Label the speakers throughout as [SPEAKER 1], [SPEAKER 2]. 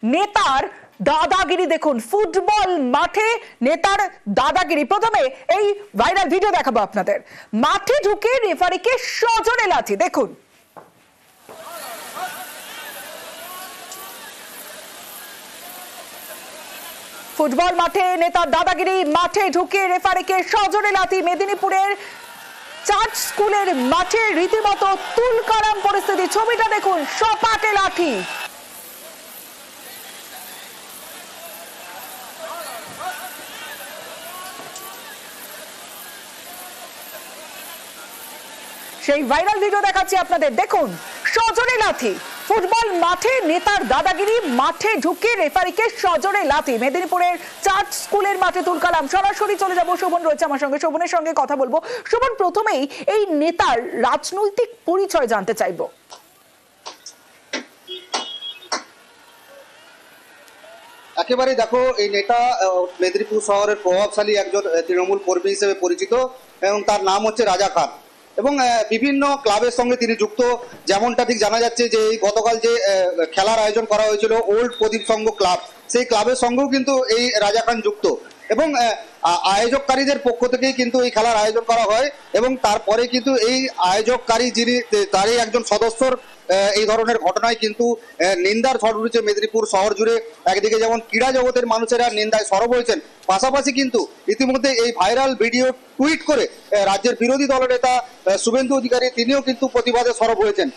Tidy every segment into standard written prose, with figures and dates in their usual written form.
[SPEAKER 1] নেতার দাদাগিরি দেখুন, ফুটবল মাঠে নেতার দাদাগিরি। প্রথমে এই ভাইরাল ভিডিও দেখাবো আপনাদের। মাঠে ঢুকে রেফারিকে সজোরে লাথি দেখুন। ফুটবল মাঠে নেতার দাদাগিরি, মাঠে ঢুকে রেফারিকে সজোরে লাথি। মেদিনীপুরের চার্চ স্কুলের মাঠে রীতিমতো তুলকালাম পরিস্থিতি। ছবিটা দেখুন, সপাটে লাঠি। সেই ভাইরাল ভিডিও দেখাচ্ছি আপনাদের, দেখুন সজোরে লাথি। ফুটবল মাঠে নেতার দাদাগিরি, মাঠে ঢুকে রেফারিকে সজোরে লাথি। মেদিনীপুরের চার্চ স্কুলের মাঠে তুলকালাম। সরাসরি চলে যাব, শোভন রয়েছে আমার সঙ্গে, শোভনের সঙ্গে কথা বলবো। শোভন, প্রথমেই এই নেতার রাজনৈতিক পরিচয় জানতে চাইবো।
[SPEAKER 2] একেবারে দেখো, এই নেতা মেদিনীপুর শহরের প্রভাবশালী একজন তৃণমূল কর্মী হিসেবে পরিচিত এবং তার নাম হচ্ছে রাজা খান এবং বিভিন্ন ক্লাবের সঙ্গে তিনি যুক্ত। যেমনটা ঠিক জানা যাচ্ছে যে গতকাল যে খেলার আয়োজন করা হয়েছিল ওল্ড প্রদীপ সংঘ ক্লাব, সেই ক্লাবের সঙ্গেও কিন্তু এই রাজা খান যুক্ত এবং আয়োজককারীদের পক্ষ থেকেই কিন্তু এই খেলার আয়োজন করা হয় এবং তারপরে কিন্তু এই আয়োজককারী যিনি, তারই একজন সদস্যর এই ধরনের ঘটনায় কিন্তু নিন্দার ঝড় উঠেছে মেদিনীপুর শহর জুড়ে। একদিকে যেমন ক্রীড়া জগতের মানুষেরা নিন্দায় সরব হয়েছেন, পাশাপাশি কিন্তু ইতিমধ্যে এই ভাইরাল ভিডিও টুইট করে রাজ্যের বিরোধী দলের নেতা শুভেন্দু অধিকারী তিনিও কিন্তু প্রতিবাদে সরব হয়েছেন।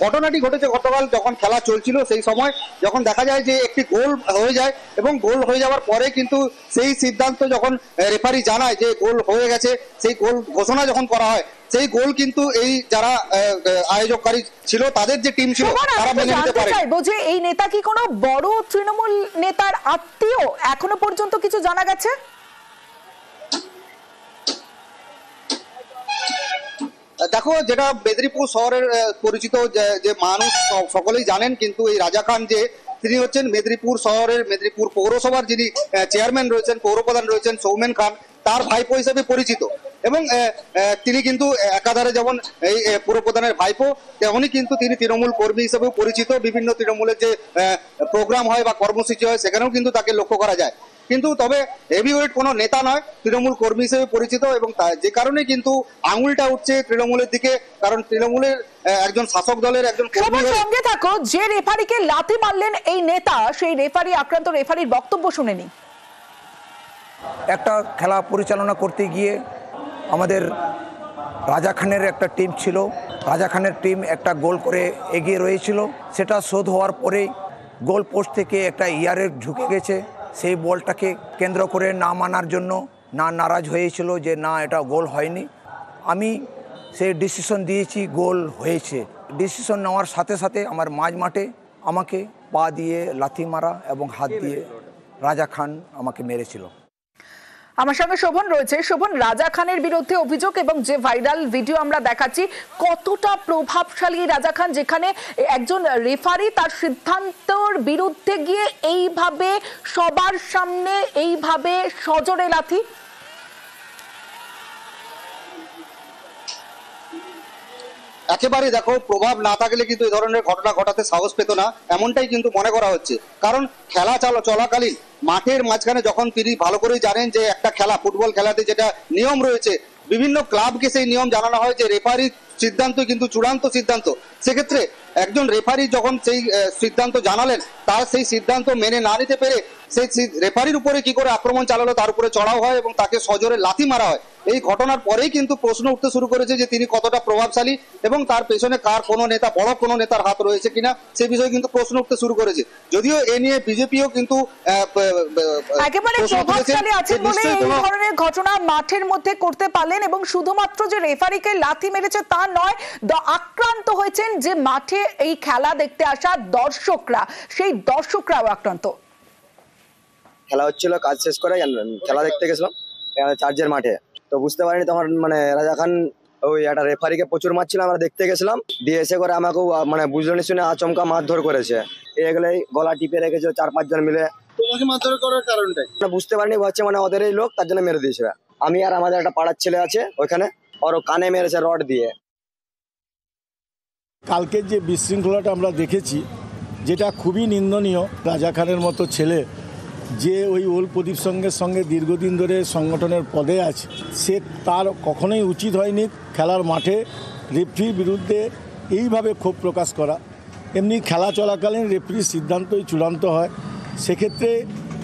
[SPEAKER 2] ঘটনাটি ঘটেছে গতকাল যখন খেলা চলছিল, সেই সময় যখন দেখা যায় যে একটি গোল হয়ে যায় এবং গোল হয়ে যাওয়ার পরে কিন্তু সেই সিদ্ধান্ত যখন রেফারি জানায় যে গোল হয়ে গেছে, সেই গোল ঘোষণা যখন করা হয়, সেই গোল কিন্তু এই যারা আয়োজককারী ছিল, তাদের যে টিম ছিল, তারা মেনে নিতে পারে।
[SPEAKER 1] যে এই নেতা কি কোনো বড় তৃণমূল নেতার আত্মীয়, এখনো পর্যন্ত কিছু জানা গেছে?
[SPEAKER 2] দেখো, যেটা মেদিনীপুর শহরের পরিচিত যে মানুষ সকলেই জানেন, কিন্তু এই রাজা খান যে তিনি হচ্ছেন মেদিনীপুর শহরের তেদিনীপুর পৌরসভার যিনি চেয়ারম্যান রয়েছেন, পৌরপ্রধান রয়েছেন সৌমেন খান, তার ভাইপো হিসেবে পরিচিত এবং তিনি কিন্তু একাধারে যেমন এই পৌরপ্রধানের ভাইপো, তেমনি কিন্তু তিনি তৃণমূল কর্মী হিসেবেও পরিচিত। বিভিন্ন তৃণমূলের যে প্রোগ্রাম হয় বা কর্মসূচি হয়, সেখানেও কিন্তু তাকে লক্ষ্য করা যায়। কিন্তু তবে হেভিওয়েট কোনো নেতা নয়, তৃণমূল কর্মী হিসেবে পরিচিত এবং যে কারণে কিন্তু আঙুলটা উঠছে তৃণমূলের দিকে, কারণ তৃণমূলের একজন শাসক দলের একজন কর্মী।
[SPEAKER 1] সঙ্গে থাকো, যে রেফারিকে লাথি মারলেন এই নেতা, সেই রেফারি, আক্রান্ত রেফারির বক্তব্য শুনেনি।
[SPEAKER 3] একটা খেলা পরিচালনা করতে গিয়ে আমাদের রাজা খানের একটা টিম ছিল, রাজা খানের টিম একটা গোল করে এগিয়ে রয়েছিল। সেটা শোধ হওয়ার পরে গোল পোস্ট থেকে একটা ইয়ারে ঢুকে গেছে। সেই বলটাকে কেন্দ্র করে না মানার জন্য নারাজ হয়েছিল যে না, এটা গোল হয়নি। আমি সেই ডিসিশন দিয়েছি, গোল হয়েছে। ডিসিশন নেওয়ার সাথে সাথে আমার মাঝ মাঠে আমাকে পা দিয়ে লাথি মারা এবং হাত দিয়ে রাজা খান আমাকে মেরেছিল।
[SPEAKER 1] আমার সঙ্গে শোভন রয়েছে। শোভন, রাজা খানের বিরুদ্ধে অভিযোগ এবং যে ভাইরাল ভিডিও আমরা দেখাচ্ছি, কতটা প্রভাবশালী রাজা খান, যেখানে একজন রেফারি তার সিদ্ধান্তের বিরুদ্ধে গিয়ে এইভাবে সবার সামনে এইভাবে সজোরে লাথি?
[SPEAKER 2] একেবারে দেখো, প্রভাব না থাকলে কিন্তু এই ধরনের ঘটনা ঘটাতে সাহস পেত না, এমনটাই কিন্তু মনে করা হচ্ছে। কারণ খেলা চলাকালীন মাঠের মাঝখানে যখন তিনি ভালো করেই জানেন যে একটা খেলা, ফুটবল খেলাতে যেটা নিয়ম রয়েছে, বিভিন্ন ক্লাবকে সেই নিয়ম জানানো হয় যে রেফারি সিদ্ধান্ত কিন্তু চূড়ান্ত সিদ্ধান্ত। সেক্ষেত্রে একজন রেফারি যখন সেই সিদ্ধান্ত জানালেন, তার সেই সিদ্ধান্ত মেনে না নিতে পেরে সেই রেফারির উপরে কি করে আক্রমণ চালালো, তার উপরে চড়াও হয় এবং তাকে সজোরে লাথি মারা হয়। এই ঘটনার পরেই কিন্তু প্রশ্ন উঠতে শুরু করেছে যে তিনি কতটা প্রভাবশালী এবং তার পেছনে কার কোনো নেতা, বড় কোনো নেতার হাত রয়েছে কিনা, সে বিষয়ে কিন্তু প্রশ্ন উঠতে শুরু করেছে। যদিও এ নিয়ে বিজেপিও কিন্তু
[SPEAKER 1] একেবারে প্রভাবশালী আছে বলে এই ধরনের ঘটনা মাঠের মধ্যে করতে পারলেন এবং শুধুমাত্র যে রেফারিকে লাথি মেরেছে তা নয়, আক্রান্ত হয়েছেন যে মাঠে এই খেলা দেখতে আসা দর্শকরা, সেই দর্শকরাও আক্রান্ত।
[SPEAKER 4] খেলা হচ্ছিল, কাজ শেষ করে খেলা দেখতে গেছিলাম চার্চের মাঠে, তো বুঝতে পারিনি তখন মানে রাজা খান ওই একটা রেফারিকে প্রচুর মারছিল। আমরা দেখতে গেছিলাম, দিয়ে এসে করে আমাকেও মানে বুঝলি শুনে আচমকা মারধর করেছে। এগুলোই গলা টিপে রেখেছিল 4-5 জন মিলে।
[SPEAKER 2] তোমাকে মারধর করার কারণটা
[SPEAKER 4] বুঝতে পারিনি, হচ্ছে মানে ওদের এই লোক, তার জন্য মেরে দিয়েছে। আমি আর আমাদের একটা পাড়ার ছেলে আছে ওইখানে, ওর কানে মেরেছে রড দিয়ে।
[SPEAKER 5] কালকের যে বিশৃঙ্খলাটা আমরা দেখেছি, যেটা খুবই নিন্দনীয়। রাজা খানের মতো ছেলে যে ওই ওল প্রদীপ সঙ্গে দীর্ঘদিন ধরে সংগঠনের পদে আছে, সে তার কখনোই উচিত হয়নি খেলার মাঠে রেফরির বিরুদ্ধে এইভাবে ক্ষোভ প্রকাশ করা। এমনি খেলা চলাকালীন রেফরির সিদ্ধান্তই চূড়ান্ত হয়, সেক্ষেত্রে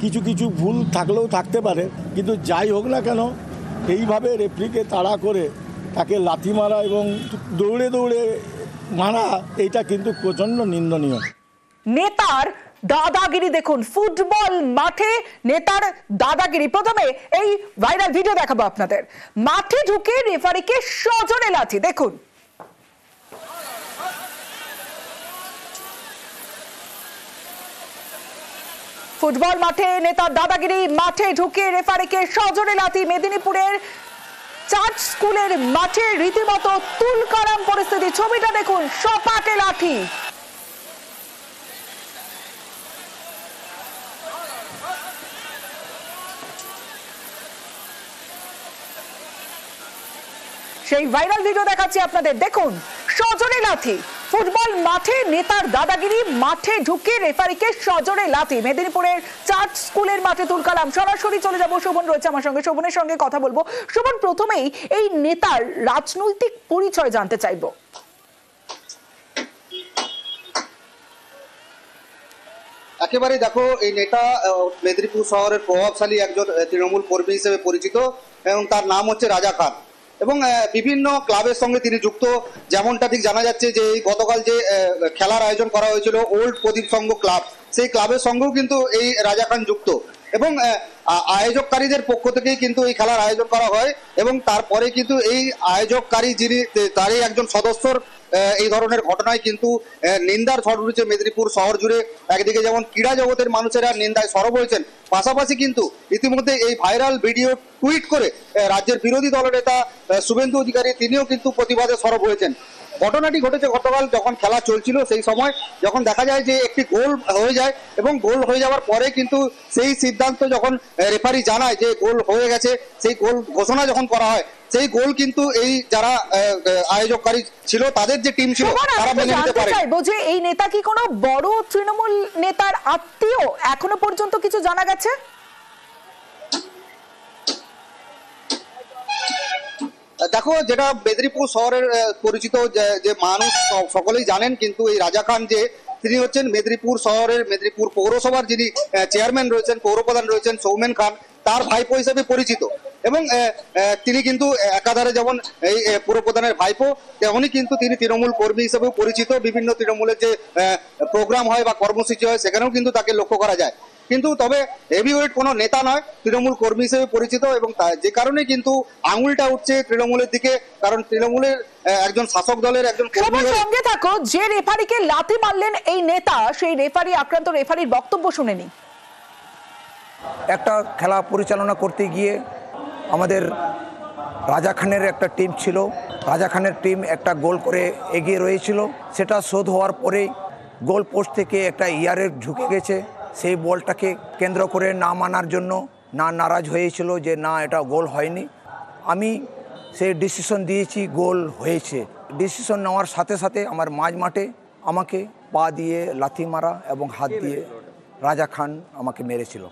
[SPEAKER 5] কিছু কিছু ভুল থাকলেও থাকতে পারে, কিন্তু যাই হোক না কেন এইভাবে রেফরিকে তাড়া করে তাকে লাথি মারা এবং দৌড়ে দৌড়ে মারা, এইটা কিন্তু প্রচণ্ড নিন্দনীয়।
[SPEAKER 1] নেতার দাদাগিরি দেখুন, ফুটবল মাঠে নেতার দাদাগিরি। প্রথমে এই ভাইরাল ভিডিও দেখাবো আপনাদের। মাঠে ঢুকে রেফারিকে সজোরে লাথি, দেখুন। ফুটবল মাঠে নেতার দাদাগিরি, মাঠে ঢুকে রেফারিকে সজোরে লাথি। মেদিনীপুরের চার্চ স্কুলের মাঠে রীতিমতো তুলকালাম পরিস্থিতি। ছবিটা দেখুন, সপাটে লাঠি। সেই ভাইরাল ভিডিও দেখাচ্ছি আপনাদের, দেখুন। সজোরে লাথি, ফুটবল মাঠে নেতার দাদাগিরি, মাঠে ঢুকে রেফারিকে সজোরে লাথি। মেদিনীপুরের চার্চ স্কুলের মাঠে তুলকালাম। সরাসরি চলে যাব, শোভন রয়েছে আমার সঙ্গে, শোভনের সঙ্গে কথা বলবো। শোভন, প্রথমেই এই নেতার রাজনৈতিক পরিচয় জানতে চাইবো।
[SPEAKER 2] একেবারে দেখো, এই নেতা মেদিনীপুর শহরের প্রভাবশালী একজন তৃণমূল কর্মী হিসেবে পরিচিত এবং তার নাম হচ্ছে রাজা খান এবং বিভিন্ন ক্লাবের সঙ্গে তিনি যুক্ত। যেমনটা ঠিক জানা যাচ্ছে যে এই গতকাল যে খেলার আয়োজন করা হয়েছিল ওল্ড প্রদীপ সংঘ ক্লাব, সেই ক্লাবের সঙ্গেও কিন্তু এই রাজা খান যুক্ত এবং আয়োজককারীদের পক্ষ থেকেই কিন্তু এই খেলার আয়োজন করা হয় এবং তারপরে কিন্তু এই আয়োজককারী যিনি, তারই একজন সদস্যর এই ধরনের ঘটনায় কিন্তু নিন্দার ঝড় উঠেছে মেদিনীপুর শহর জুড়ে। একদিকে যেমন ক্রীড়া জগতের মানুষেরা নিন্দায় সরব হয়েছেন, পাশাপাশি কিন্তু ইতিমধ্যে এই ভাইরাল ভিডিও টুইট করে রাজ্যের বিরোধী দলনেতা শুভেন্দু অধিকারী তিনিও কিন্তু প্রতিবাদে সরব হয়েছেন। ঘটনাটি ঘটেছে গতকাল যখন খেলা চলছিল, সেই সময় যখন দেখা যায় যে একটি গোল হয়ে যায় এবং গোল হয়ে যাওয়ার পরে কিন্তু সেই সিদ্ধান্ত যখন রেফারি জানায় যে গোল হয়ে গেছে, সেই গোল ঘোষণা যখন করা হয়, সেই গোল কিন্তু এই যারা আয়োজককারী ছিল, তাদের যে টিম ছিল, তারা মেনে নিতে পারে।
[SPEAKER 1] যে এই নেতা কি কোনো বড় তৃণমূল নেতার আত্মীয়, এখনো পর্যন্ত কিছু জানা গেছে?
[SPEAKER 2] দেখো, যেটা মেদিনীপুর শহরের পরিচিত যে মানুষ সকলেই জানেন, কিন্তু এই রাজা খান যে তিনি হচ্ছেন মেদিনীপুর শহরের মেদিনীপুর পৌরসভার যিনি চেয়ারম্যান রয়েছেন, পৌরপ্রধান রয়েছেন সৌমেন খান, তার ভাইপো হিসেবে পরিচিত এবং তিনি কিন্তু একাধারে যেমন এই পৌরপ্রধানের ভাইপো, তেমনই কিন্তু তিনি তৃণমূল কর্মী হিসেবেও পরিচিত। বিভিন্ন তৃণমূলের যে প্রোগ্রাম হয় বা কর্মসূচি হয়, সেখানেও কিন্তু তাকে লক্ষ্য করা যায়। কিন্তু তবে হেভিওয়েট কোনো নেতা নয়, তৃণমূল কর্মী হিসেবে পরিচিত এবং যে কারণে কিন্তু আঙুলটা উঠছে তৃণমূলের দিকে, কারণ তৃণমূলের একজন শাসক দলের একজন কর্মী।
[SPEAKER 1] সঙ্গে থাকো, যে রেফারিকে লাথি মারলেন এই নেতা, সেই রেফারি আক্রান্ত রেফারির বক্তব্য শুনেনি।
[SPEAKER 3] একটা খেলা পরিচালনা করতে গিয়ে আমাদের রাজা খানের একটা টিম ছিল, রাজা খানের টিম একটা গোল করে এগিয়ে রয়েছিল। সেটা শোধ হওয়ার পরেই গোল পোস্ট থেকে একটা ইয়ারে ঢুকে গেছে। সেই বলটাকে কেন্দ্র করে না মানার জন্য নারাজ হয়েছিল যে না, এটা গোল হয়নি। আমি সেই ডিসিশন দিয়েছি গোল হয়েছে। ডিসিশন নেওয়ার সাথে সাথে আমার মাঝ মাঠে আমাকে পা দিয়ে লাথি মারা এবং হাত দিয়ে রাজা খান আমাকে মেরেছিল।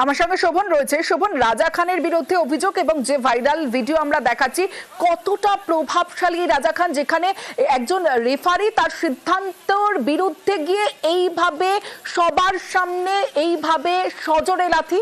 [SPEAKER 1] আমার সঙ্গে শোভন রয়েছে। শোভন, রাজা খানের বিরুদ্ধে অভিযোগ এবং যে ভাইরাল ভিডিও আমরা দেখাচ্ছি, কতটা প্রভাবশালী রাজা খান, যেখানে একজন রেফারি তার সিদ্ধান্তর বিরুদ্ধে গিয়ে এইভাবে সবার সামনে এইভাবে সজোরে লাথি?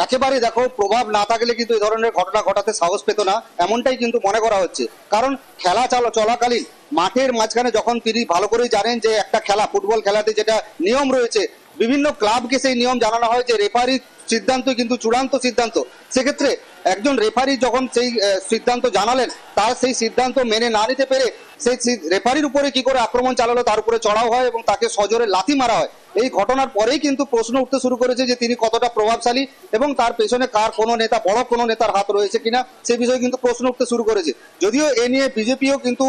[SPEAKER 2] একেবারে দেখো, প্রভাব না থাকলে কিন্তু এই ধরনের ঘটনা ঘটাতে সাহস পেত না, এমনটাই কিন্তু মনে করা হচ্ছে। কারণ খেলা চলাকালীন মাঠের মাঝখানে যখন তিনি ভালো করেই জানেন যে একটা খেলা, ফুটবল খেলাতে যেটা নিয়ম রয়েছে, বিভিন্ন ক্লাবকে সেই নিয়ম জানানো হয় যে রেফারির সিদ্ধান্ত কিন্তু চূড়ান্ত সিদ্ধান্ত। সেক্ষেত্রে একজন রেফারি যখন সেই সিদ্ধান্ত জানালেন, তার সেই সিদ্ধান্ত মেনে না নিতে পেরে সেই রেফারির উপরে কি করে আক্রমণ চালালো, তার উপরে চড়াও হয় এবং তাকে সজোরে লাথি মারা হয়। এই ঘটনার পরেই কিন্তু প্রশ্ন উঠতে শুরু করেছে যে তিনি কতটা প্রভাবশালী এবং তার পেছনে কার কোনো নেতা, বড় কোনো নেতার হাত রয়েছে কিনা সে বিষয়ে কিন্তু প্রশ্ন উঠতে শুরু করেছে। যদিও এ নিয়ে বিজেপিও কিন্তু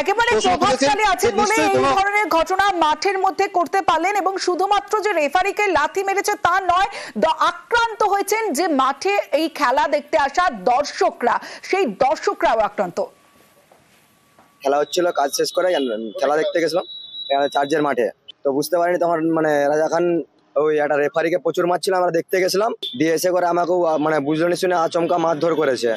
[SPEAKER 1] একেবারে
[SPEAKER 2] প্রশ্ন তুলেছে
[SPEAKER 1] প্রভাবশালী
[SPEAKER 2] যে
[SPEAKER 1] আছেন বলে
[SPEAKER 2] নিশ্চয়ই
[SPEAKER 1] এই
[SPEAKER 2] কোনো
[SPEAKER 1] ধরনের ঘটনা মাঠের মধ্যে করতে পারলেন, এবং শুধুমাত্র যে রেফারিকে লাথি মেরেছে তা নয়, আক্রান্ত হয়েছেন যে মাঠে এই খেলা দেখতে আসা দর্শকরা, সেই দর্শকরাও আক্রান্ত।
[SPEAKER 4] খেলা হচ্ছিল, কাজ শেষ করে খেলা দেখতে গেছিলাম চার্চের মাঠে। তো বুঝতে পারিনি তখন মানে রাজা খান ওই একটা রেফারিকে প্রচুর মারছিল, আমরা দেখতে গেছিলাম। দিয়ে এসে করে আমাকেও মানে বুঝলো শুনে আচমকা মারধর করেছে।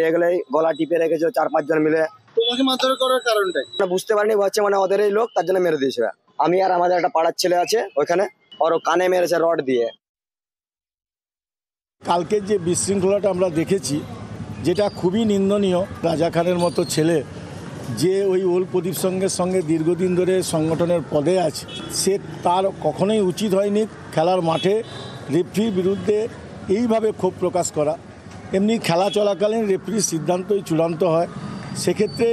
[SPEAKER 4] এগুলোই গলা টিপে রেখেছিল 4-5 জন মিলে।
[SPEAKER 2] তোমাকে মারধর করার কারণটাই
[SPEAKER 4] বুঝতে পারিনি, হচ্ছে মানে ওদেরই লোক, তার জন্য মেরে দিয়েছে। আমি আর আমাদের একটা পাড়ার ছেলে আছে ওইখানে, ওর কানে মেরেছে রড দিয়ে।
[SPEAKER 5] কালকের যে বিশৃঙ্খলাটা আমরা দেখেছি, যেটা খুবই নিন্দনীয়। রাজা খানের মতো ছেলে যে ওই ওল প্রদীপ সঙ্গে দীর্ঘদিন ধরে সংগঠনের পদে আছে, সে তার কখনোই উচিত হয়নি খেলার মাঠে রেফরির বিরুদ্ধে এইভাবে ক্ষোভ প্রকাশ করা। এমনি খেলা চলাকালীন রেফরির সিদ্ধান্তই চূড়ান্ত হয়, সেক্ষেত্রে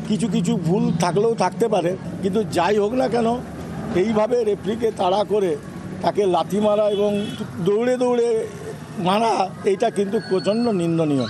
[SPEAKER 5] কিছু কিছু ভুল থাকলেও থাকতে পারে, কিন্তু যাই হোক না কেন এইভাবে রেফরিকে তাড়া করে তাকে লাথি মারা এবং দৌড়ে দৌড়ে মারা, এইটা কিন্তু প্রচণ্ড নিন্দনীয়।